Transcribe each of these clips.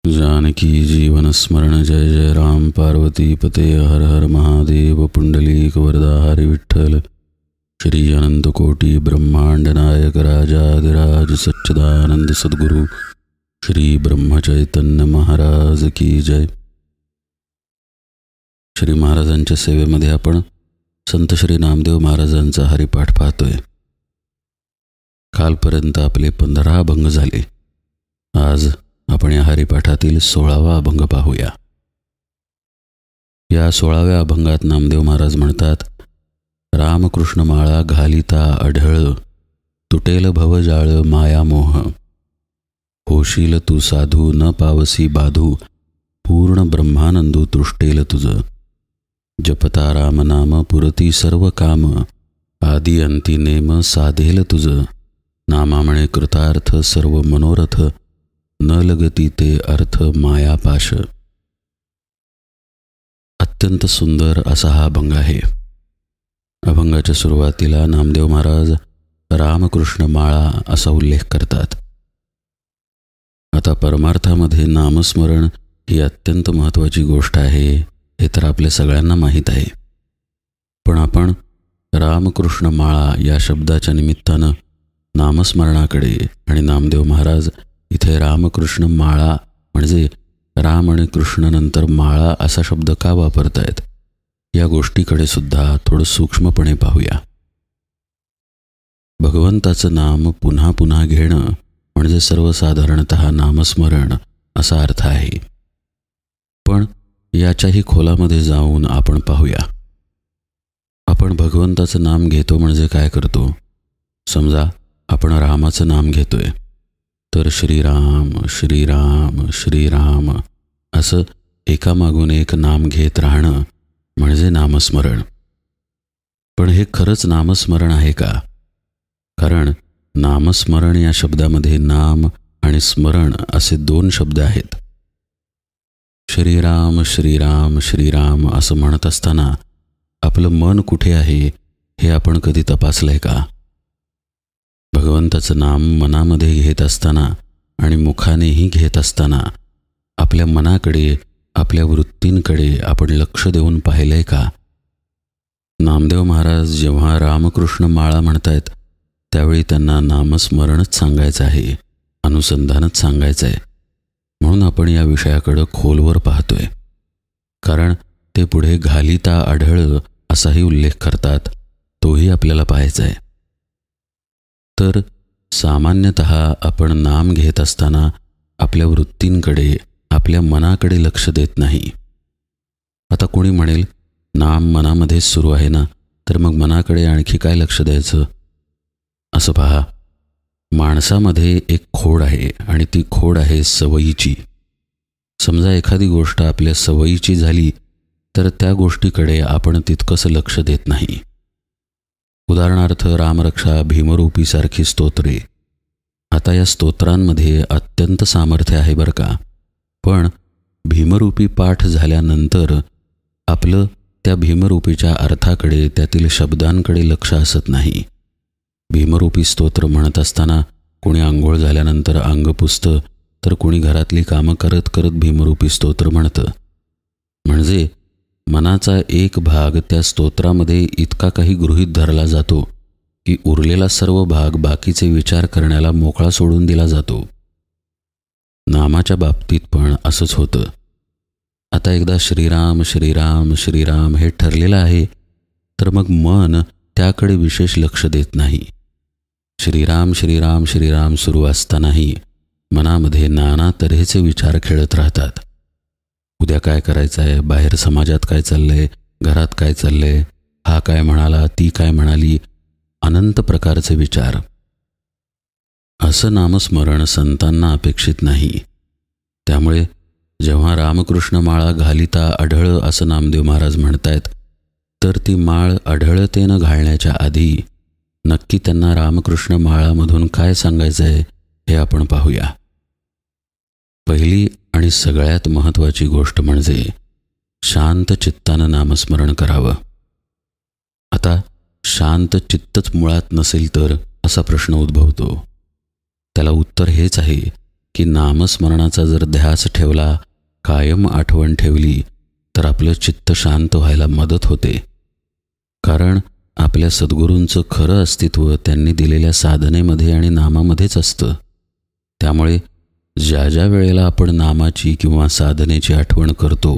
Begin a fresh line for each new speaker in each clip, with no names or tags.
जानकी जीवन स्मरण जय जय राम पार्वती पते हर हर महादेव पुंडलीक वरदा हरि विठ्ठल श्री अनंत कोटि ब्रह्मांड नायक राजाधिराज सच्चिदानंद सद्गुरु श्री ब्रह्म चैतन्य महाराज की जय। श्री महाराजांच्या सेवेमध्ये आपण संत श्री नामदेव महाराजांचा हरिपाठ पाहतोय। कालपर्यंत आपले 15 अभंग झाले। आज आपण या हरिपाठातील 16वा अभंग पाहूया। या 16व्या अभंगात नामदेव महाराज म्हणतात, रामकृष्ण माळा घालिता आढळ, तुटेल भवजाळ मायामोह, होशील तू साधू न पावसी बाधू, पूर्ण ब्रह्मानंदू तृष्टेल तुझ, जपता राम नाम पुरती सर्व काम, आदि अंती नेम साधेल तुझ, नामामणे कृतार्थ सर्व मनोरथ, न लगती ते अर्थ मायापाश। अत्यंत सुंदर असा हा अभंग आहे। अभंगाच्या सुरुवातीला नामदेव महाराज रामकृष्ण माळा असा उल्लेख करतात। आता परमार्थामध्ये नामस्मरण ही अत्यंत महत्त्वाची गोष्ट आहे हे तर आपल्या सगळ्यांना माहीत आहे। पण आपण रामकृष्ण माळा या शब्दाच्या निमित्तानं नामस्मरणाकडे आणि नामदेव महाराज इथे रामकृष्ण माळा म्हणजे राम आणि कृष्ण नंतर माळा असा शब्द का वापरतायत या गोष्टीकडे सुद्धा थोडं सूक्ष्मपणे पाहूया। भगवंताचं नाम पुन्हा पुन्हा घेणं म्हणजे सर्वसाधारणतः नामस्मरण असा अर्थ आहे। पण याच्याही खोलामध्ये जाऊन आपण पाहूया। आपण भगवंताचं नाम घेतो म्हणजे काय करतो? समजा आपण रामाचं नाम घेतोय तर श्रीराम श्रीराम श्रीराम असं एकामागून एक नाम घेत राहणं म्हणजे नामस्मरण। पण हे खरंच नामस्मरण आहे का? कारण नामस्मरण या शब्दामध्ये नाम आणि स्मरण असे 2 शब्द आहेत। श्रीराम श्रीराम श्रीराम असं म्हणत असताना आपलं मन कुठे आहे हे आपण कधी तपासलंय का? भगवंताचं नाम मनामध्ये घेत असताना आणि मुखानेही घेत असताना आपल्या मनाकडे आपल्या वृत्तींकडे आपण लक्ष देऊन पाहिलंय का? नामदेव महाराज जेव्हा रामकृष्ण माळा म्हणतायत त्यावेळी त्यांना नामस्मरणच सांगायचं आहे, अनुसंधानच सांगायचं आहे। म्हणून आपण या विषयाकडं खोलवर पाहतोय। कारण ते पुढे घालिता आढळ असाही उल्लेख करतात, तोही आपल्याला पाहायचा आहे। तर सामान्यतः आपण नाम घेत असताना आपल्या वृत्तींकडे आपल्या मनाकडे लक्ष देत नाही। आता कोणी म्हणेल नाम मनामध्येच सुरू आहे ना, तर मग मनाकडे आणखी काय लक्ष द्यायचं? असं पहा, माणसामध्ये एक खोड आहे आणि ती खोड आहे सवयीची। समजा एखादी गोष्ट आपल्या सवयीची झाली तर त्या गोष्टीकडे आपण तितकंसं लक्ष देत नाही। उदाहरणार्थ रामरक्षा भीमरूपी सारखी स्तोत्रे। आता या स्तोत्रांमध्ये अत्यंत सामर्थ्य आहे बरं का, पण भीमरूपी पाठ झाल्यानंतर आपलं त्या भीमरूपीच्या अर्थाकडे त्यातील शब्दांकडे लक्ष असत नाही। भीमरूपी स्तोत्र म्हणत असताना कोणी आंघोळ झाल्यानंतर अंग पुसतं तर कोणी घरातली कामं करत करत भीमरूपी स्तोत्र म्हणतं। म्हणजे मनाचा एक भाग त्या स्तोत्रामध्ये इतका काही गृहीत धरला जातो की उरलेला सर्व भाग बाकीचे विचार करण्याला मोकळा सोडून दिला जातो। नामाच्या बाबतीत पण असंच होतं। आता एकदा श्रीराम श्रीराम श्रीराम हे ठरलेलं आहे तर मग मन त्याकडे विशेष लक्ष देत नाही। श्रीराम श्रीराम श्रीराम सुरू असतानाही मनामध्ये नाना तऱ्हेचे विचार खेळत राहतात। उद्या काय करायचं आहे, बाहेर समाजात काय चाललंय, घरात काय चाललंय, हा काय म्हणाला, ती काय म्हणाली, अनंत प्रकारचे विचार। असं नामस्मरण संतांना अपेक्षित नाही। त्यामुळे जेव्हा रामकृष्ण माळा घालिता आढळ असं नामदेव महाराज म्हणतायत तर ती माळ आढळतेनं घालण्याच्या आधी नक्की त्यांना रामकृष्ण माळामधून काय सांगायचं आहे हे आपण पाहूया। पहिली आणि सगळ्यात महत्त्वाची गोष्ट म्हणजे शांत चित्तानं नामस्मरण करावं। आता शांत चित्तच मुळात नसेल तर असा प्रश्न उद्भवतो। त्याला उत्तर हेच आहे की नामस्मरणाचा जर ध्यास ठेवला, कायम आठवण ठेवली, तर आपलं चित्त शांत व्हायला मदत होते. कारण आपल्या सद्गुरूंचं खरं अस्तित्व त्यांनी दिलेल्या साधनेमध्ये आणि नामामध्येच असतं. त्यामुळे ज्या ज्या वेळेला आपण नामाची किंवा साधनेची आठवण करतो,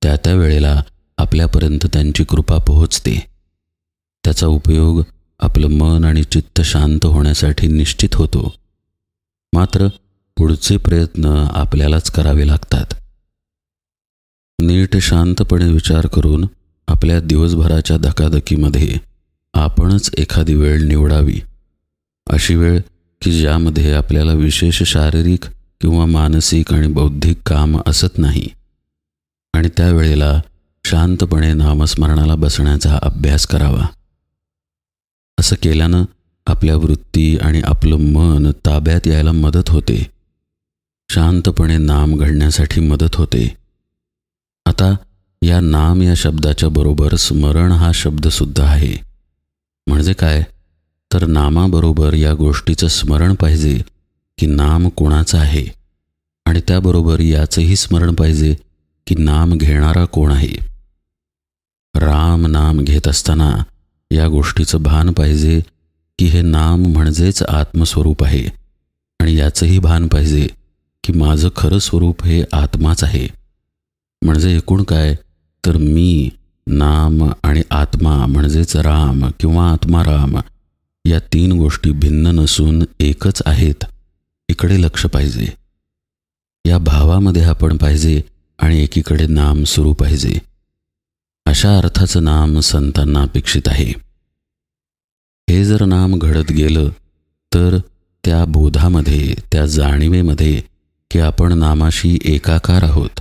त्या त्या वेळेला आपल्यापर्यंत त्यांची कृपा पोहोचते. त्याचा उपयोग आपलं मन आणि चित्त शांत होण्यासाठी निश्चित होतो. मात्र पुढचे प्रयत्न आपल्यालाच करावे लागतात. नीट शांतपणे विचार करून आपल्या दिवसभराच्या धकाधकीमध्ये आपणच एखादी वेळ निवडावी. अशी वेळ की ज्यामध्ये आपल्याला विशेष शारीरिक किंवा मानसिक आणि बौद्धिक काम असत नाही, आणि त्यावेळेला शांतपणे नामस्मरणाला बसण्याचा अभ्यास करावा. असं केल्यानं आपल्या वृत्ती आणि आपलं मन ताब्यात यायला मदत होते. शांतपणे नाम घडण्यासाठी मदत होते. आता या नाम या शब्दाच्या बरोबर स्मरण हा शब्दसुद्धा आहे. म्हणजे काय, तर नामाबरोबर या गोष्टीचं स्मरण पाहिजे की नाम कोणाचं आहे, आणि त्याबरोबर याचंही स्मरण पाहिजे की नाम घेणारा कोण आहे. राम नाम घेत असताना या गोष्टीचं भान पाहिजे की हे नाम म्हणजेच आत्मस्वरूप आहे, आणि याचंही भान पाहिजे की माझं खरं स्वरूप हे आत्माच आहे. म्हणजे एकूण काय, तर मी, नाम आणि आत्मा म्हणजेच राम किंवा आत्माराम या तीन गोष्टी भिन्न नसून एकच आहेत, इकडे लक्ष पाहिजे. या भावामध्ये आपण पाहिजे आणि एकीकडे नाम सुरू पाहिजे. अशा अर्थाचं नाम संतांना अपेक्षित आहे. हे जर नाम घडत गेलं तर त्या बोधामध्ये, त्या जाणीवेमध्ये की आपण नामाशी एकाकार आहोत,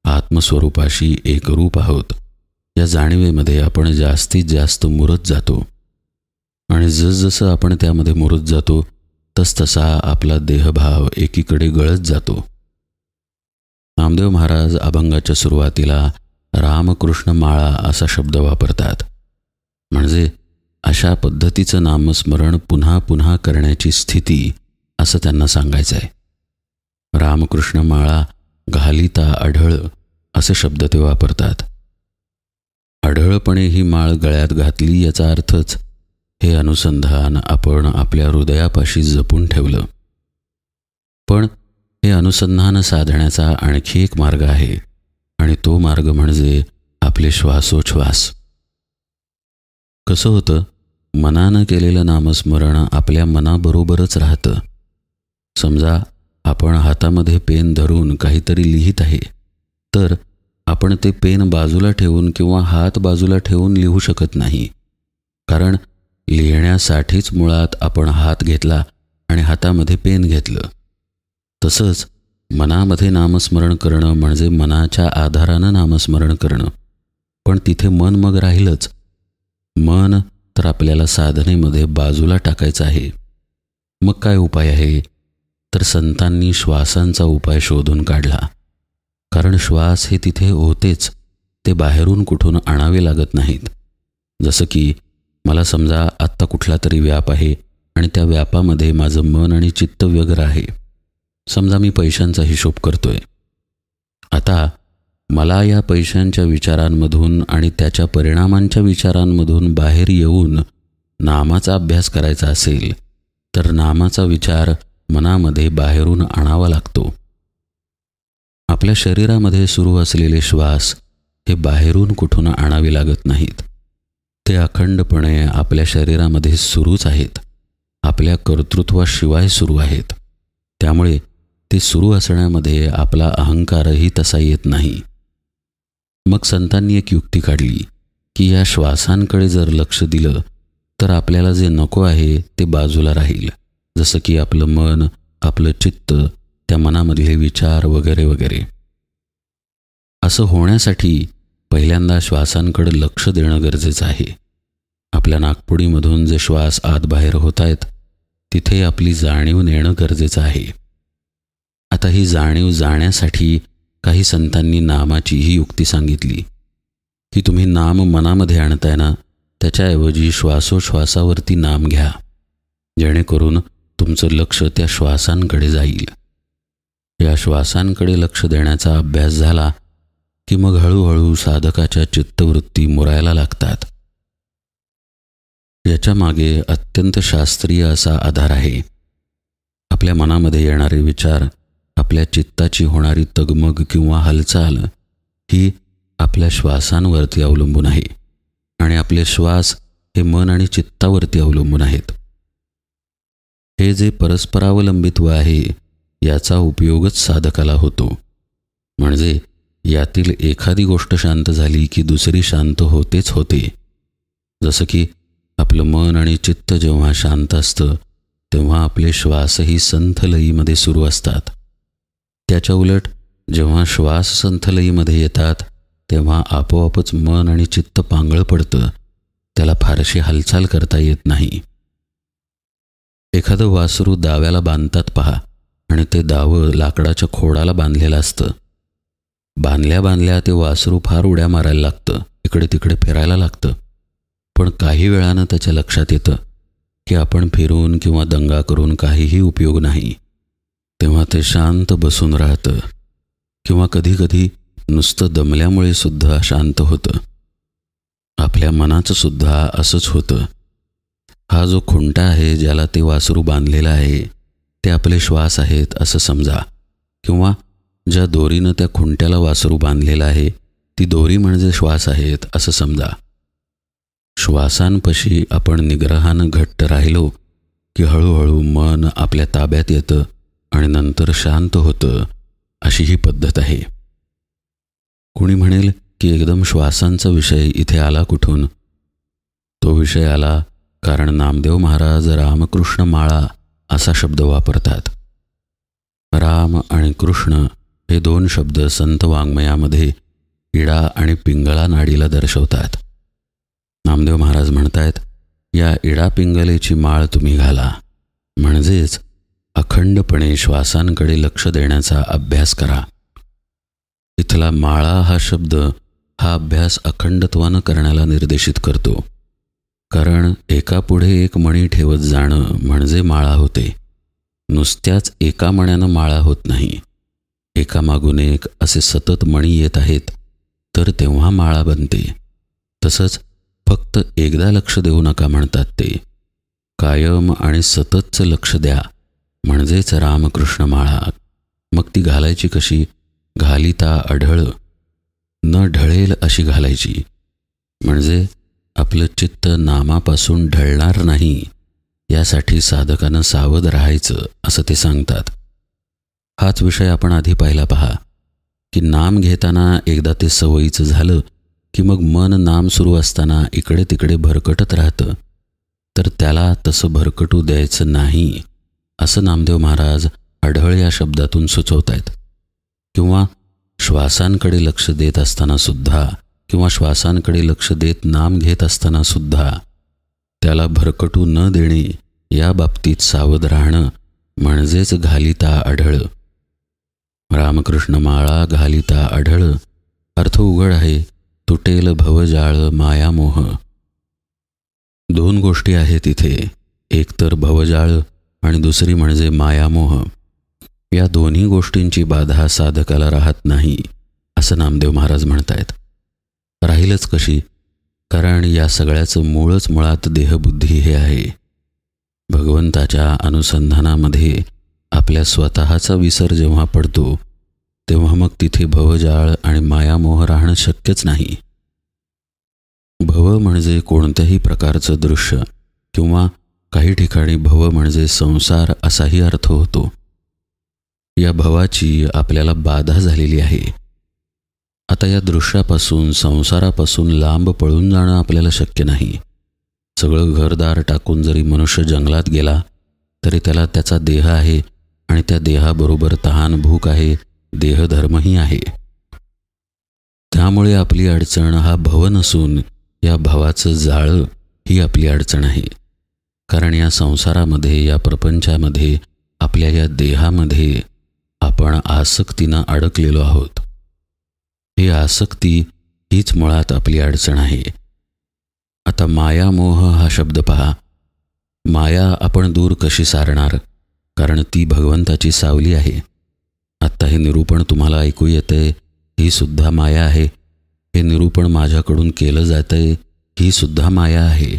आत्मस्वरूपाशी एकरूप आहोत, या जाणीवेमध्ये आपण जास्तीत जास्त मुरत जातो. आणि जसजसं आपण त्यामध्ये मुरत जातो तसतसा आपला देहभाव एकीकडे गळत जातो. नामदेव महाराज अभंगाच्या सुरुवातीला रामकृष्ण माळा असा शब्द वापरतात. म्हणजे अशा पद्धतीचं नामस्मरण पुन्हा पुन्हा करण्याची स्थिती, असं त्यांना सांगायचं आहे. रामकृष्ण माळा घालिता आढळ असे शब्द ते वापरतात. आढळपणे ही माळ गळ्यात घातली याचा अर्थच हे अनुसंधान आपण आपल्या हृदयापाशी जपून ठेवलं. पण हे अनुसंधान साधण्याचा आणखी एक मार्ग आहे, आणि तो मार्ग म्हणजे आपले श्वासोच्छ्वास. कसं होतं, मनानं केलेलं नामस्मरण आपल्या मनाबरोबरच राहतं. समजा आपण हातामध्ये पेन धरून काहीतरी लिहित आहे, तर आपण ते पेन बाजूला ठेवून किंवा हात बाजूला ठेवून लिहू शकत नाही. कारण लिहिण्यासाठीच मुळात आपण हात घेतला आणि हातामध्ये पेन घेतलं. तसंच मनामध्ये नामस्मरण करणं म्हणजे मनाच्या आधारानं नामस्मरण करणं. पण तिथे मन मग राहीलच. मन तर आपल्याला साधनेमध्ये बाजूला टाकायचं आहे. मग काय उपाय आहे, तर संतांनी श्वासांचा उपाय शोधून काढला. कारण श्वास हे तिथे होतेच, ते बाहेरून कुठून आणावे लागत नाहीत. जसं की मला समजा आत्ता कुठला तरी व्याप आहे आणि त्या व्यापामध्ये माझं मन आणि चित्त व्यग्र आहे. समजा मी पैशांचा हिशोब करतोय. आता मला या पैशांच्या विचारांमधून आणि त्याच्या परिणामांच्या विचारांमधून बाहेर येऊन नामाचा अभ्यास करायचा असेल, तर नामाचा विचार मनामध्ये बाहेरून आणावा लागतो. आपल्या शरीरामध्ये सुरू असलेले श्वास हे बाहेरून कुठून आणावे लागत नाहीत. ते अखंडपणे आपल्या शरीरामध्ये सुरूच आहेत, आपल्या कर्तृत्वाशिवाय सुरू आहेत. त्यामुळे ते सुरू असण्यामध्ये आपला अहंकारही तसा येत नाही. मग संतांनी एक युक्ती काढली की या श्वासांकडे जर लक्ष दिलं तर आपल्याला जे नको आहे ते बाजूला राहील. जसं की आपलं मन, आपलं चित्त, त्या मनामधले विचार वगैरे वगैरे. असं होण्यासाठी पहिल्यांदा श्वासांकडे लक्ष देणं गरजेचं आहे. आपल्या नाकपुडीमधून जे श्वास आत बाहेर होत आहेत तिथे आपली जाणीव नेणं गरजेचं आहे. आता ही जाणीव जाण्यासाठी काही संतांनी नामाचीही युक्ती सांगितली की तुम्ही नाम मनामध्ये आणताय ना, त्याच्याऐवजी श्वासोच्छ्वासावरती नाम घ्या, जेणेकरून तुमचं लक्ष त्या श्वासांकडे जाईल. या श्वासांकडे लक्ष देण्याचा अभ्यास झाला की मग हळूहळू साधकाच्या चित्तवृत्ती मुरायला लागतात. याच्या मागे अत्यंत शास्त्रीय असा आधार आहे. आपल्या मनामध्ये येणारे विचार, आपल्या चित्ताची होणारी तगमग किंवा हालचाल ही आपल्या श्वासांवरती अवलंबून आहे आणि आपले श्वास हे मन आणि चित्तावरती अवलंबून आहेत. हे जे परस्परावलंबित्व आहे याचा उपयोगच साधकाला होतो. म्हणजे यातील एखादी गोष्ट शांत झाली की दुसरी शांत होतेच होते. जसं की आपलं मन आणि चित्त जेव्हा शांत असतं तेव्हा आपले श्वासही संथ लयीमध्ये सुरू असतात. त्याच्या उलट जेव्हा श्वास संथ लयीमध्ये येतात तेव्हा आपोआपच मन आणि चित्त पांगळ पडतं, त्याला फारशी हालचाल करता येत नाही. एखादं वासरू दाव्याला बांधतात पहा, आणि ते दावं लाकडाच्या खोडाला बांधलेलं असतं. बांधल्या बांधल्या ते वासरू फार उड्या मारायला लागतं, इकडे तिकडे फिरायला लागतं. पण काही वेळानं त्याच्या लक्षात येतं की आपण फिरून किंवा दंगा करून काहीही उपयोग नाही. तेव्हा ते शांत बसून राहतं किंवा कधीकधी नुसतं दमल्यामुळे सुद्धा शांत होतं. आपल्या मनाचं सुद्धा असंच होतं. हा जो खुंटा आहे ज्याला ते वासरू बांधलेला आहे ते आपले श्वास आहेत असं समजा, किंवा ज्या दोरीनं त्या खुंट्याला वासरू बांधलेला आहे ती दोरी म्हणजे श्वास आहेत असं समजा. श्वासांपाशी आपण निग्रहानं घट्ट राहिलो की हळूहळू मन आपल्या ताब्यात येतं आणि नंतर शांत होतं. अशी ही पद्धत आहे. कुणी म्हणेल की एकदम श्वासांचा विषय इथे आला कुठून? तो विषय आला कारण नामदेव महाराज रामकृष्ण माळा असा शब्द वापरतात. राम आणि कृष्ण हे दोन शब्द संत वाङ्मयामध्ये इडा आणि पिंगळा नाडीला दर्शवतात. नामदेव महाराज म्हणतायत, या इडा पिंगलेची माळ तुम्ही घाला, म्हणजेच अखंडपणे श्वासांकडे लक्ष देण्याचा अभ्यास करा. इथला माळा हा शब्द हा अभ्यास अखंडत्वानं करण्याला निर्देशित करतो. कारण एकापुढे एक मणी ठेवत जाणं म्हणजे माळा होते. नुसत्याच एका मण्यानं माळा होत नाही. एकामागून एक असे सतत मणी येत आहेत तर तेव्हा माळा बनते. तसंच फक्त एकदा लक्ष देऊ नका म्हणतात ते. कायम आणि सततचं लक्ष द्या म्हणजेच रामकृष्ण माळा. मग ती घालायची कशी? घालिता अढळ, न ढळेल अशी घालायची. म्हणजे आपलं चित्त नामापासून ढळणार नाही यासाठी साधकानं सावध राहायचं असं ते सांगतात. हाच विषय आपण आधी पाहिला पहा की नाम घेताना एकदा ते सवयीचं झालं की मग मन नाम सुरू असताना इकडे तिकडे भरकटत राहतं. तर त्याला तसं भरकटू द्यायचं नाही असं नामदेव महाराज अढळ या शब्दातून सुचवत आहेत. किंवा श्वासांकडे लक्ष देत असताना सुद्धा किंवा श्वासांकडे लक्ष देत नाम घेत असताना सुद्धा त्याला भरकटू न देणे या बाबतीत सावध राहणं म्हणजेच घालिता अढळ. रामकृष्ण माळा घालिता अढळ अर्थ उघड आहे. तुटेल भवजाळ मायामोह. दोन गोष्टी आहेत इथे, एक तर भवजाळ आणि दुसरी म्हणजे मायामोह. या दोन्ही गोष्टींची बाधा साधकाला राहत नाही असं नामदेव महाराज म्हणतायत. राहीलच कशी? कारण या सगळ्याचं मूळच मुळात देहबुद्धी हे आहे. भगवंताच्या अनुसंधानामध्ये आपल्या स्वतःचा विसर जेव्हा पडतो तेव्हा मग तिथे भवजाळ आणि मायामोह राहणं शक्यच नाही. भव म्हणजे कोणत्याही प्रकारचं दृश्य किंवा काही ठिकाणी भव म्हणजे संसार असाही अर्थ होतो. या भवाची आपल्याला बाधा झालेली आहे. आता या दृश्यापासून संसारापासून लांब पळून जाणं आपल्याला शक्य नाही. सगळं घरदार टाकून जरी मनुष्य जंगलात गेला तरी त्याला त्याचा देह आहे आणि त्या देहाबरोबर तहान भूक आहे, देहधर्मही आहे. त्यामुळे आपली अडचण हा भव नसून या भवाचं जाळं ही आपली अडचण आहे. कारण या संसारामध्ये, या प्रपंचामध्ये, आपल्या या देहामध्ये आपण आसक्तीनं अडकलेलो आहोत. ही आसक्ती हीच मुळात आपली अडचण आहे. आता मायामोह हा शब्द पहा. माया आपण दूर कशी सारणार? कारण ती भगवंताची सावली आहे. आत्ता हे निरूपण तुम्हाला ऐकू येतंय, ही सुद्धा माया आहे. हे निरूपण माझ्याकडून केलं जातंय, ही सुद्धा माया आहे.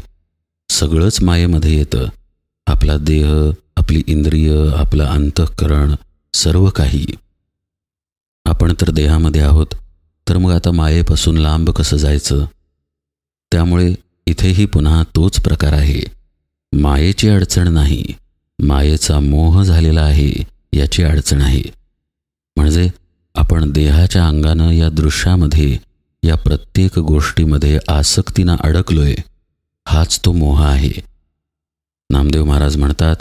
सगळंच मायेमध्ये येतं. आपला देह, आपली इंद्रिय, आपलं अंतःकरण, सर्व काही. आपण तर देहामध्ये आहोत, तर मग आता मायेपासून लांब कसं जायचं? त्यामुळे इथेही पुन्हा तोच प्रकार आहे. मायेची अडचण नाही, मायेचा मोह झालेला आहे याची अडचण आहे. म्हणजे आपण देहाच्या अंगानं या दृश्यामध्ये, या प्रत्येक गोष्टीमध्ये आसक्तीनं अडकलोय, हाच तो मोह आहे. नामदेव महाराज म्हणतात,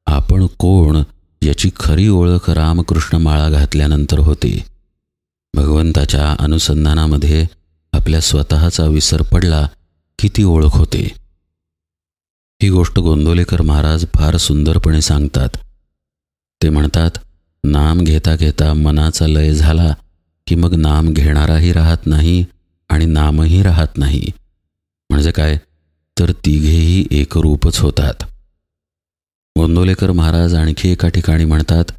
आपण कोण याची खरी ओळख रामकृष्ण माळा घातल्यानंतर होते. भगवंताच्या अनुसंधानामध्ये आपल्या स्वतःचा विसर पडला की ती ओळख होते. ही गोष्ट गोंदवलेकर महाराज फार सुंदरपणे सांगतात. ते म्हणतात, नाम घेता घेता मनाचा लय झाला की मग नाम घेणाराही राहत नाही आणि नामही राहत नाही. म्हणजे काय, तर तिघेही एकरूपच होतात. गोंदवलेकर महाराज आणखी एका ठिकाणी म्हणतात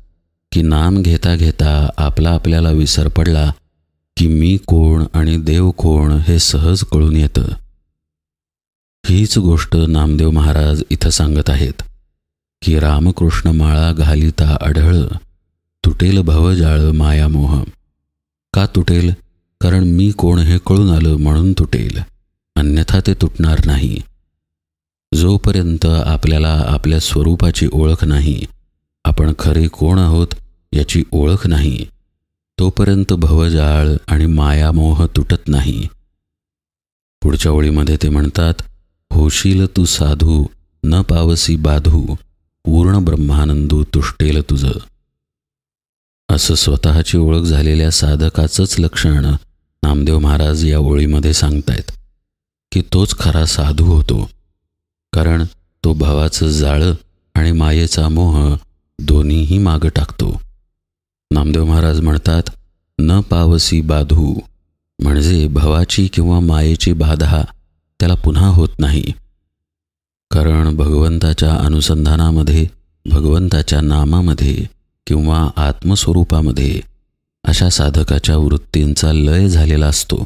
की नाम घेता घेता आपल्याला विसर पडला की मी कोण आणि देव कोण हे सहज कळून येतं. हीच गोष्ट नामदेव महाराज इथं सांगत आहेत की रामकृष्ण माळा घालिता आढळ, तुटेल भवजाळ मायामोह. का तुटेल? कारण मी कोण हे कळून आलं म्हणून तुटेल, अन्यथा ते तुटणार नाही. जोपर्यंत आपल्याला आपल्या स्वरूपाची ओळख नाही, आपण खरे कोण आहोत याची ओळख नाही, तोपर्यंत भवजाळ आणि मायामोह तुटत नाही. पुढच्या ओळीमध्ये ते म्हणतात, होशील तू साधू न पावसी बाधू, पूर्ण ब्रह्मानंदू तुष्टेल तुझं. असं स्वतःची ओळख झालेल्या साधकाचंच लक्षण नामदेव महाराज या ओळीमध्ये सांगतायत की तोच खरा साधू होतो. कारण तो भवाचं जाळं आणि मायेचा मोह दोन्हीही मागं टाकतो. नामदेव महाराज म्हणतात, न पावसी बाधू, म्हणजे भवाची किंवा मायेची बाधा त्याला पुन्हा होत नाही. कारण भगवंताच्या अनुसंधानामध्ये, भगवंताच्या नामामध्ये किंवा आत्मस्वरूपामध्ये अशा साधकाच्या वृत्तींचा लय झालेला असतो.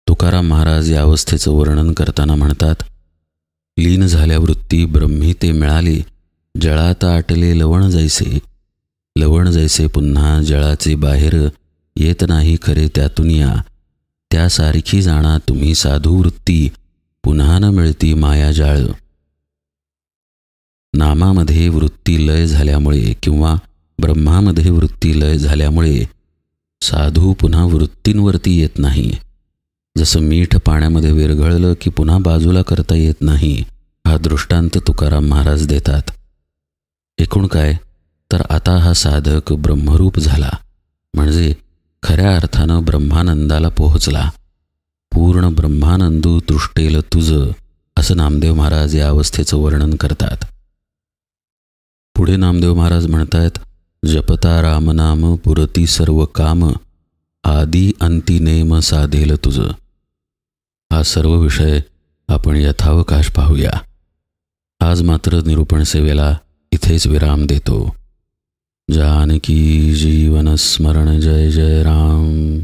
तुकाराम महाराज या अवस्थेचं वर्णन करताना म्हणतात, लीन झाल्या वृत्ती ब्रह्मी ते मिळाले, जळात आटले लवण जैसे, लवण जैसे पुन्हा जळाचे बाहेर येत नाही खरे त्यातून या, त्यासारखी जाणा तुम्ही साधू वृत्ती, पुन्हा न मिळती माया जाळ. नामामध्ये वृत्ती लय झाल्यामुळे किंवा ब्रह्मामध्ये वृत्ती लय झाल्यामुळे साधू पुन्हा वृत्तींवरती येत नाही. जसं मीठ पाण्यामध्ये विरघळलं की पुन्हा बाजूला करता येत नाही, हा दृष्टांत तुकाराम महाराज देतात. एकूण काय, तर आता हा साधक ब्रह्मरूप झाला, म्हणजे खऱ्या अर्थानं ब्रह्मानंदाला पोहोचला. पूर्ण ब्रह्मानंदू तुष्टेल तुझं, असं नामदेव महाराज या अवस्थेचं वर्णन करतात. पुढे नामदेव महाराज म्हणतात, जपता रामनाम पुरती सर्व काम, आदी अंती नेम साधेल तुझं. हा सर्व विषय आपण यथावकाश पाहूया. आज मात्र निरूपण सेवेला इथेच विराम देतो. जानकी जीवन स्मरण. जय जय राम.